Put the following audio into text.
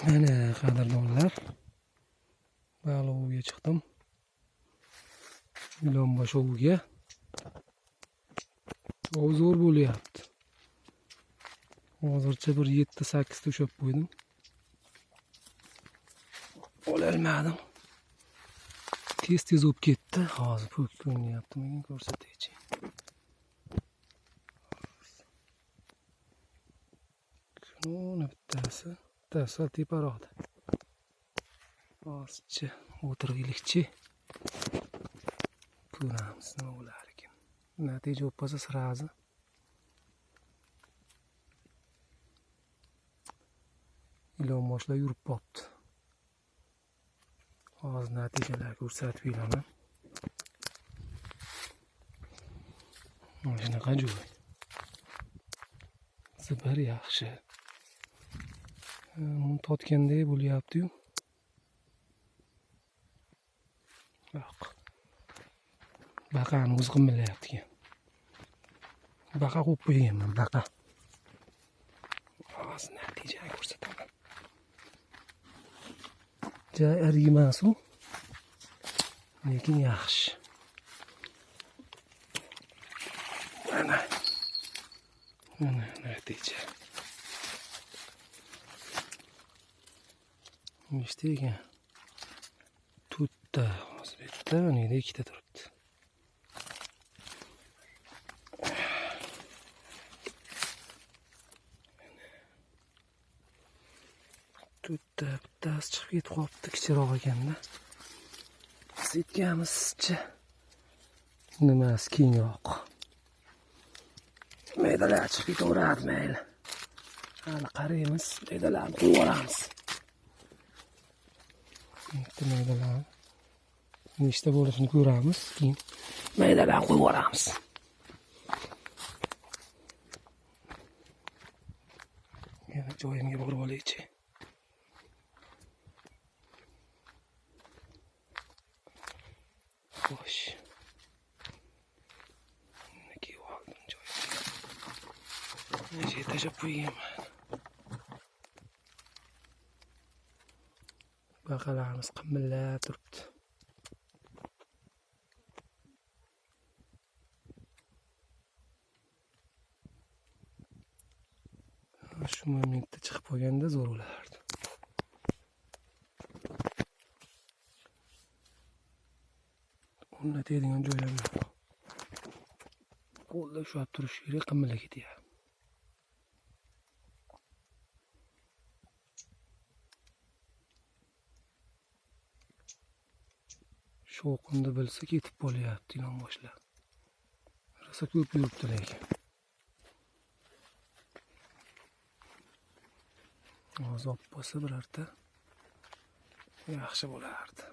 Ana qadrdonlar, baliq oviga chiqdim. Ilonbosh oviga. Ov zo'r bo'lyapti. Hozircha bir 7-8 ta ushab qo'ydim. Ololmadim. Tez o'p ketdi. Hozir po'k ko'rinyaptimi, ko'rsataychi. Shuni bittasi teparoqda. Hozircha o'tirgilikchi. Ko'ramiz nima bo'lar ekan. Natija o'pasa sirazi. Ilonboshlar yurib qopti. Hozir natijalar ko'rsatib beraman. Mana shunaqa joy. Super yaxshi. Uni totganday bo'lyapti-yu. Yo'q. Baqani o'zi qimirlayapti ekan. Baqa qo'yib qo'yganman, baqa. Hozir natijani ko'rsataman. Joy arimas u. Lekin yaxshi. Mana natija. Nechta ekan? To'rtta, hozir bitta, unida ikkita turibdi. To'rtta, bittasi chiqib ketib qolibdi, kichikroq ekanda. Biz aytganimizcha nimasi kengroq. Maydalar chiqib ketaveradi, mayli. Hali qaraymiz, maydalarni qo'yib yuboramiz. Bitta maydalar. Nechta bo'lishini ko'ramiz, keyin maydalarni qo'yib yuboramiz. Yana joyimga borib olaychi. Xo'sh. Nega oldim joyimga? Nega tashab qo'yganman? Baqalarimiz qimillab turibdi. Shu momentda chiqib qolganda zo'r bo'lardi. O'rnatadigan joyim yo'q. Qo'lda ushlab turish kerak, qimillab ketyapti. Shovqinni bilsa ketib qolyapti ilonboshlar. Rosa ko'p yuribdi lekin. Hozir olib bo'lsa birorta yaxshi bo'lardi.